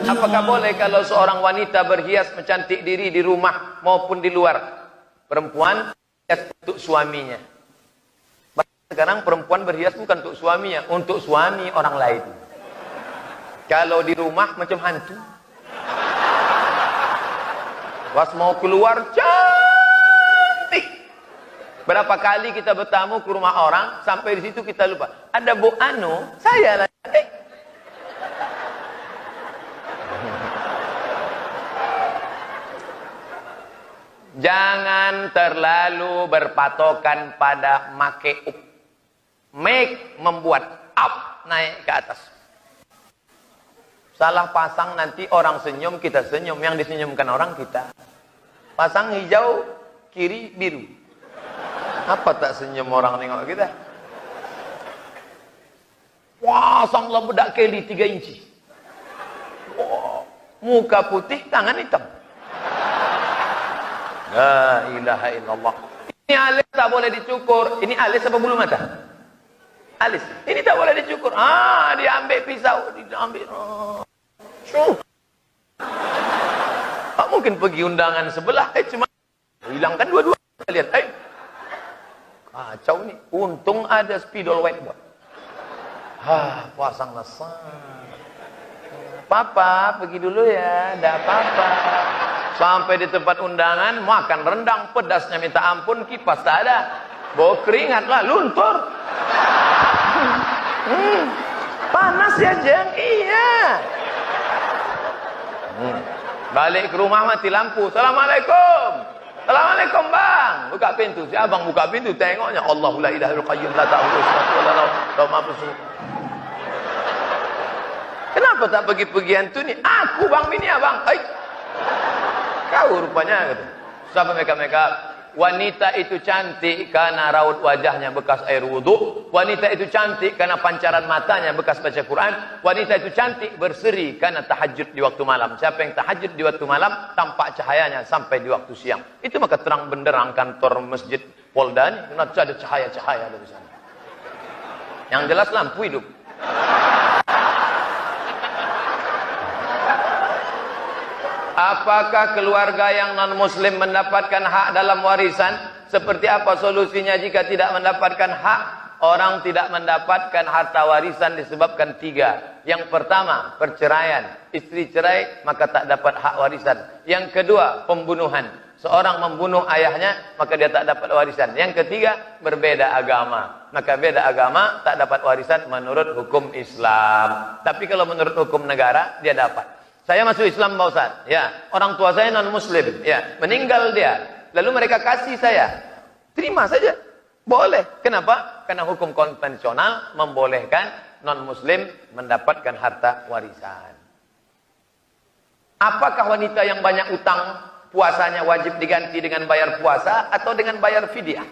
Apakah boleh kalau seorang wanita berhias mencantik diri di rumah maupun di luar? Perempuan berhias untuk suaminya. Sekarang perempuan berhias bukan untuk suaminya, untuk suami orang lain. Kalau di rumah macam hantu. Pas mau keluar cantik. Berapa kali kita bertamu ke rumah orang, sampai di situ kita lupa. Ada Bu Anu, saya lah. Jangan terlalu berpatokan pada make up. Make membuat up, naik ke atas. Salah pasang nanti orang senyum, kita senyum. Yang disenyumkan orang kita. Pasang hijau, kiri biru. Apa tak senyum orang nengok kita? Pasanglah bedak keli 3 inci. Wow. Muka putih, tangan hitam. La ilaha illallah. Ini alis tak boleh dicukur. Ini alis apa bulu mata? Alis. Ini tak boleh dicukur. Dia ambil pisau, dia ambil. Tak mungkin pergi undangan sebelah. Cuma hilangkan dua-dua. Lihat. Kacau ni. Untung ada spidol whiteboard. Pasang lesang. Papa pergi dulu ya. Dah apa-apa. Sampai di tempat undangan, makan rendang, pedasnya minta ampun, kipas tak ada. Bau keringat lah, luntur. Panas ya Jeng? Iya. Balik ke rumah mati lampu. Assalamualaikum. Assalamualaikum bang. Buka pintu. Si abang buka pintu, tengoknya Allahu la ilaha illallah qayyum la ta'khudhuhu sinatun wa la nawm. Kenapa tak pergi-pergi hantu ni? Aku bang bini abang. Kau rupanya gitu. Siapa mereka? Wanita itu cantik karena raut wajahnya bekas air wudhu. Wanita itu cantik karena pancaran matanya bekas baca Quran. Wanita itu cantik berseri karena tahajud di waktu malam. Siapa yang tahajud di waktu malam, tampak cahayanya sampai di waktu siang. Itu maka terang benderang kantor masjid Polda ini. Karena ada cahaya-cahaya dari sana. Yang jelas lampu hidup. Apakah keluarga yang non-muslim mendapatkan hak dalam warisan? Seperti apa solusinya jika tidak mendapatkan hak? Orang tidak mendapatkan harta warisan disebabkan 3. Yang pertama, perceraian. Istri cerai, maka tak dapat hak warisan. Yang kedua, pembunuhan. Seorang membunuh ayahnya, maka dia tak dapat warisan. Yang ketiga, berbeda agama. Maka beda agama, tak dapat warisan menurut hukum Islam. Tapi kalau menurut hukum negara, dia dapat. Saya masuk Islam Pak Ustaz, ya. Orang tua saya non muslim, ya. Meninggal dia. Lalu mereka kasih saya. Terima saja. Boleh. Kenapa? Karena hukum konvensional membolehkan non muslim mendapatkan harta warisan. Apakah wanita yang banyak utang puasanya wajib diganti dengan bayar puasa atau dengan bayar fidyah?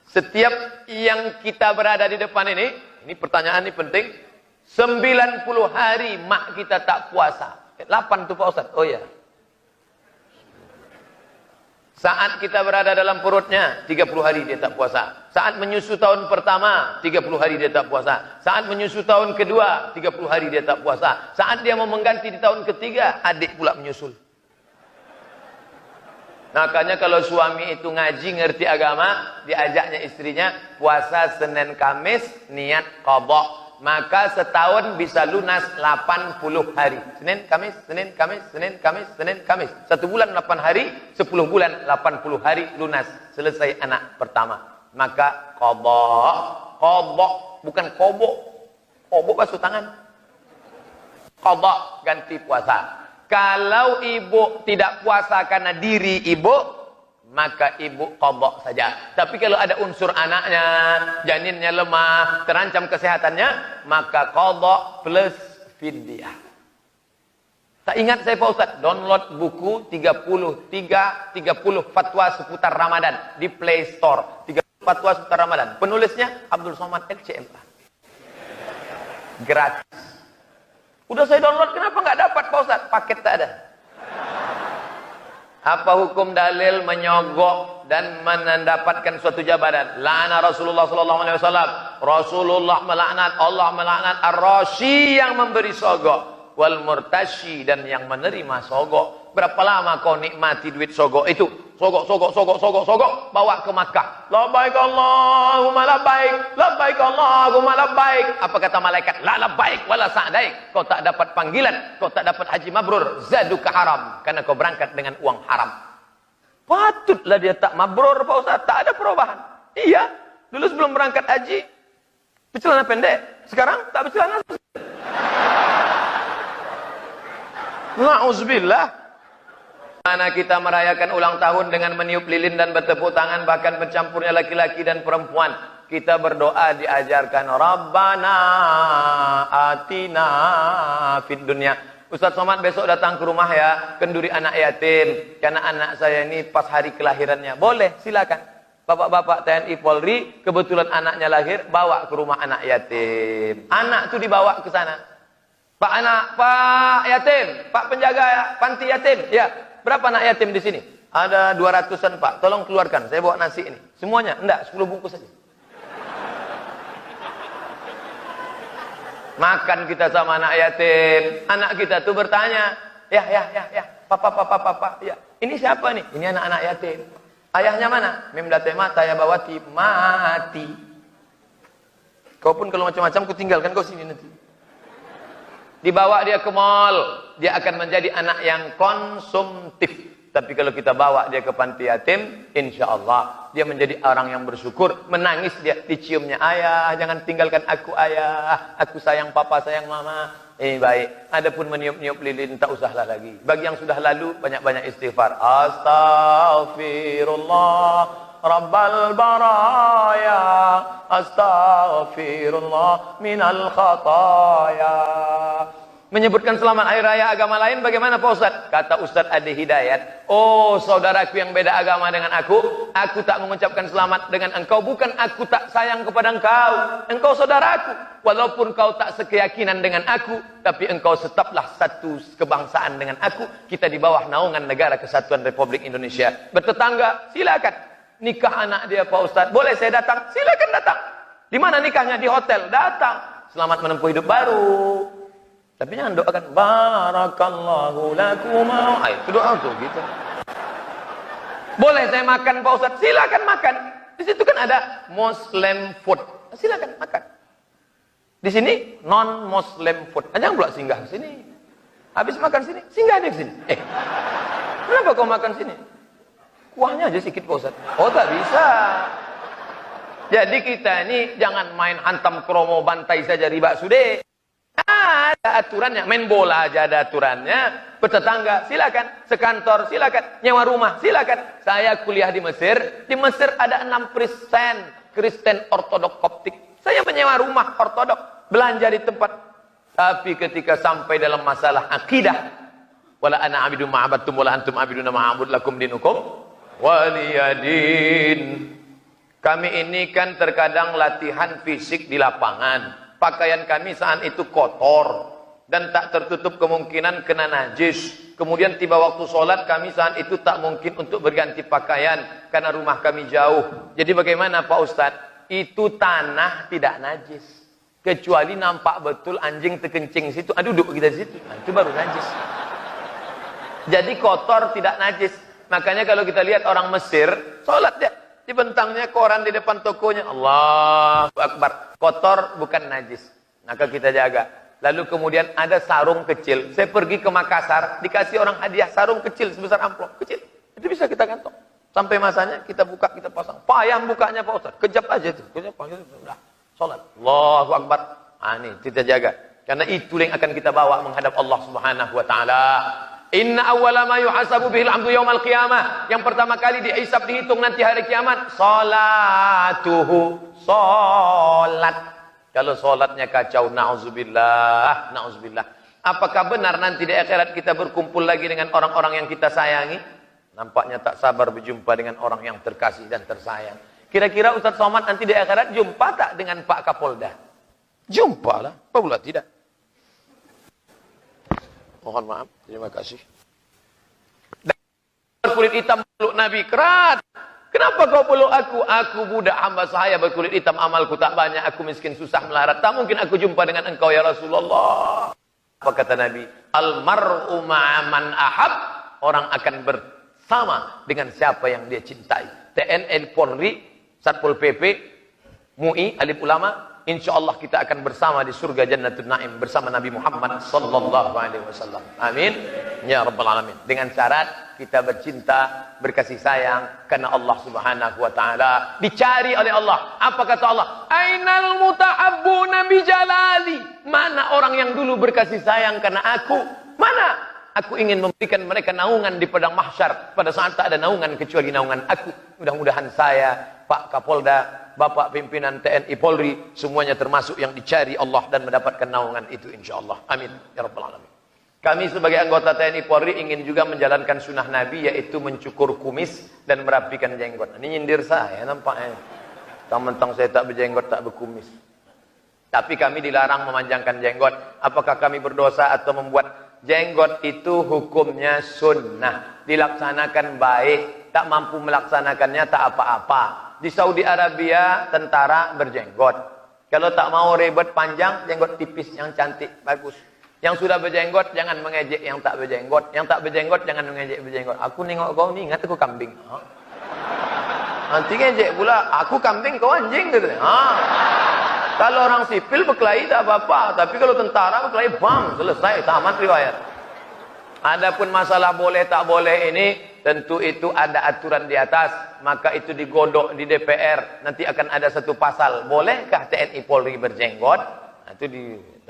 Setiap yang kita berada di depan ini pertanyaan ini penting. 90 hari mak kita tak puasa. 8 tu Pak Ustaz. Oh ya. Saat kita berada dalam perutnya, 30 hari dia tak puasa. Saat menyusu tahun pertama, 30 hari dia tak puasa. Saat menyusu tahun kedua, 30 hari dia tak puasa. Saat dia mau mengganti di tahun ketiga, adik pula menyusul. Makanya kalau suami itu ngaji, ngerti agama, diajaknya istrinya puasa Senin Kamis, niat qadha. Maka setahun bisa lunas 80 hari. Senin, Kamis, Senin, Kamis, Senin, Kamis, Senin, Kamis. 1 bulan 8 hari, 10 bulan 80 hari lunas. Selesai anak pertama. Maka qadha, bukan qobok. Qobok basuh tangan. Qadha, ganti puasa. Kalau ibu tidak puasa karena diri ibu, maka ibu qadha saja. Tapi kalau ada unsur anaknya, janinnya lemah, terancam kesehatannya, maka qadha plus fidyah. Tak ingat saya Pak Ustaz, download buku 30 fatwa seputar Ramadan di Play Store. 30 fatwa seputar Ramadan. Penulisnya Abdul Somad LCMA. Gratis. Udah saya download, kenapa nggak dapat Pak Ustaz? Paket tak ada. Apa hukum dalil menyogok dan mendapatkan suatu jabatan. La'ana Rasulullah sallallahu alaihi wasallam. Rasulullah melaknat, Allah melaknat ar-rashi yang memberi sogok, wal murtashi dan yang menerima sogok. Berapa lama kau nikmati duit sogok itu? Sogok, bawa ke Makkah. Labbaik Allahumma labbaik, labbaik Allahumma labbaik. Apa kata malaikat? La labbaik wala sa'daik. Kau tak dapat panggilan, kau tak dapat haji mabrur, zaduka haram, karena kau berangkat dengan uang haram. Patutlah dia tak mabrur, Pak Ustaz. Tak ada perubahan. Iya, dulu sebelum berangkat haji bercelana pendek, sekarang tak bercelana. Na'udzubillah. Mana kita merayakan ulang tahun dengan meniup lilin dan bertepuk tangan, bahkan bercampurnya laki-laki dan perempuan. Kita berdoa diajarkan Rabbana atina fid dunya. Ustaz Somad besok datang ke rumah ya, kenduri anak yatim, karena anak saya ini pas hari kelahirannya. Boleh, silakan. Bapak-bapak TNI Polri, kebetulan anaknya lahir, bawa ke rumah anak yatim. Anak itu dibawa ke sana. Pak yatim, Pak penjaga panti yatim. Ya, berapa anak yatim di sini? Ada 200-an Pak. Tolong keluarkan, saya bawa nasi ini. Semuanya? Enggak, 10 bungkus saja. Makan kita sama anak yatim. Anak kita tuh bertanya, ya, papa, ya. Ini siapa nih? Ini anak-anak yatim. Ayahnya mana? Memdate mata ya bawati, mati. Kau pun kalau macam-macam ku tinggalkan kau sini nanti. Dibawa dia ke mall, dia akan menjadi anak yang konsumtif. Tapi kalau kita bawa dia ke panti yatim, insya Allah dia menjadi orang yang bersyukur. Menangis dia, diciumnya, ayah jangan tinggalkan aku ayah, aku sayang papa, sayang mama. Baik. Adapun meniup-niup lilin tak usahlah lagi. Bagi yang sudah lalu, banyak-banyak istighfar. Astaghfirullah Rabbal baraya, astaghfirullah minal khataya. Menyebutkan selamat hari raya agama lain bagaimana Pak Ustaz? Kata Ustaz Adi Hidayat, oh saudaraku yang beda agama dengan aku tak mengucapkan selamat dengan engkau, bukan aku tak sayang kepada engkau saudaraku. Walaupun kau tak sekeyakinan dengan aku, tapi engkau tetaplah satu kebangsaan dengan aku. Kita di bawah naungan Negara Kesatuan Republik Indonesia. Bertetangga, silakan. Nikah anak dia Pak Ustaz, boleh saya datang? Silakan datang. Di mana nikahnya? Di hotel, datang. Selamat menempuh hidup baru. Tapi jangan doakan barakallahu lakuma. Itu doa tuh gitu. Boleh saya makan Pak Ustaz? Silakan makan. Di situ kan ada Muslim food. Silakan makan. Di sini non Muslim food. Jangan pula singgah ke sini. Habis makan sini, singgah deh ke sini. Kenapa kau makan sini? Kuahnya aja sedikit Pak Ustaz. Oh tak bisa. Jadi kita ini jangan main hantam kromo bantai saja riba sudah. Ada aturannya, main bola aja ada aturannya. Bertetangga silakan, sekantor silakan, nyewa rumah silakan. Saya kuliah di Mesir ada 6% Kristen Ortodok Koptik. Saya menyewa rumah Ortodok, belanja di tempat. Tapi ketika sampai dalam masalah akidah, wala ana abidu ma'abattum wala antum abiduna ma'abud lakum dinukum waliyadin. Kami ini kan terkadang latihan fisik di lapangan. Pakaian kami saat itu kotor dan tak tertutup kemungkinan kena najis. Kemudian tiba waktu sholat kami saat itu tak mungkin untuk berganti pakaian karena rumah kami jauh. Jadi bagaimana Pak Ustadz? Itu tanah tidak najis. Kecuali nampak betul anjing terkencing situ, duduk kita di situ. Nah, itu baru najis. Jadi kotor tidak najis. Makanya kalau kita lihat orang Mesir, sholat dia. Dibentangnya koran di depan tokonya. Allahu Akbar. Kotor bukan najis. Maka kita jaga. Lalu kemudian ada sarung kecil. Saya pergi ke Makassar, dikasih orang hadiah sarung kecil sebesar amplop. Kecil. Itu bisa kita kantong. Sampai masanya kita buka, kita pasang. Payah bukanya Pak Ustaz. Kejap aja itu. Kejap aja. Udah. Salat. Allahu Akbar. Ini kita jaga. Karena itu yang akan kita bawa menghadap Allah Subhanahu wa taala. Inna awwala ma yuhasabu bihil 'abdu yaumal qiyamah. Yang pertama kali dihisab, dihitung nanti hari kiamat, salatuhu, salat. Kalau salatnya kacau, na'udzubillah, na'udzubillah. Apakah benar nanti di akhirat kita berkumpul lagi dengan orang-orang yang kita sayangi? Nampaknya tak sabar berjumpa dengan orang yang terkasih dan tersayang. Kira-kira Ustaz Somad nanti di akhirat jumpa tak dengan Pak Kapolda? Jumpa lah, apa pula tidak? Mohon maaf, terima kasih. Berkulit hitam peluk Nabi kerat. Kenapa kau peluk aku? Aku budak hamba saya berkulit hitam, amalku tak banyak, aku miskin susah melarat. Tak mungkin aku jumpa dengan engkau ya Rasulullah. Apa kata Nabi? Al-mar'u ma'aman ahab. Orang akan bersama dengan siapa yang dia cintai. TNI, Polri, Satpol PP, MUI, alim ulama. InsyaAllah kita akan bersama di surga Jannatul Naim bersama Nabi Muhammad sallallahu alaihi wasallam. Amin. Ya Rabbal Alamin. Dengan syarat kita bercinta, berkasih sayang karena Allah Subhanahu wa taala. Dicari oleh Allah. Apa kata Allah? Ainal mutahabbuna bi jalali. Mana orang yang dulu berkasih sayang karena aku? Mana? Aku ingin memberikan mereka naungan di padang mahsyar pada saat tak ada naungan kecuali naungan aku. Mudah-mudahan saya, Pak Kapolda, Bapak pimpinan TNI Polri, semuanya termasuk yang dicari Allah dan mendapatkan naungan itu insyaallah. Amin ya rabbal alamin. Kami sebagai anggota TNI Polri ingin juga menjalankan sunnah Nabi, yaitu mencukur kumis dan merapikan jenggot. Ini nyindir saya nampaknya. Mentang-mentang saya tak berjenggot, tak berkumis. Tapi kami dilarang memanjangkan jenggot. Apakah kami berdosa atau membuat jenggot itu hukumnya sunnah, dilaksanakan baik, tak mampu melaksanakannya tak apa-apa. Di Saudi Arabia tentara berjenggot. Kalau tak mau ribet panjang, jenggot tipis yang cantik, bagus. Yang sudah berjenggot jangan mengejek yang tak berjenggot. Yang tak berjenggot jangan mengejek berjenggot. Aku nengok kau ni ingat aku kambing. Nanti ngejek pula, aku kambing kau anjing gitu. Kalau orang sipil berkelahi tak apa-apa, tapi kalau tentara berkelahi bam, selesai, tamat riwayat. Adapun masalah boleh tak boleh ini, tentu itu ada aturan di atas, maka itu digodok di DPR. Nanti akan ada satu pasal, bolehkah TNI Polri berjenggot?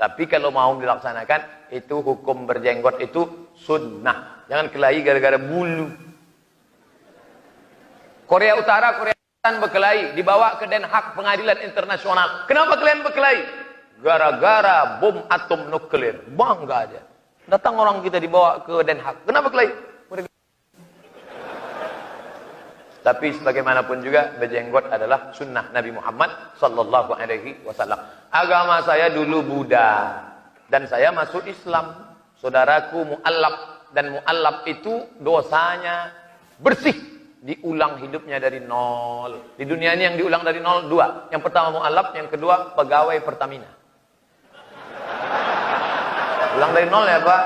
Tapi kalau mau dilaksanakan, itu hukum berjenggot itu sunnah. Jangan kelahi gara-gara bulu. Korea Utara, Korea Selatan berkelahi, dibawa ke Den Haag Pengadilan Internasional. Kenapa kalian berkelahi? Gara-gara bom atom nuklir. Bangga aja. Datang orang kita dibawa ke Den Haag. Kenapa kelahi? Tapi sebagaimanapun juga berjenggot adalah sunnah Nabi Muhammad sallallahu alaihi wasallam. Agama saya dulu Buddha dan saya masuk Islam. Saudaraku mu'allaf, dan mu'allaf itu dosanya bersih, diulang hidupnya dari nol. Di dunia ini yang diulang dari nol dua. Yang pertama mu'allaf, yang kedua pegawai Pertamina. Ulang dari nol ya Pak.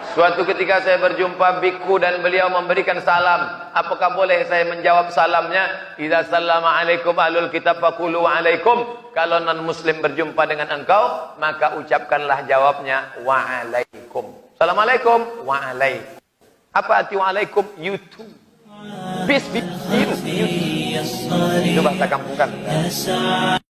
Suatu ketika saya berjumpa biku dan beliau memberikan salam. Apakah boleh saya menjawab salamnya? Idza sallama alaikum ahlul kitab faqulu alaikum. Kalau non muslim berjumpa dengan engkau, maka ucapkanlah jawabnya wa alaikum. Assalamualaikum wa alaikum. Apa arti wa alaikum? You too. Peace be with you. Itu bahasa kampung kan.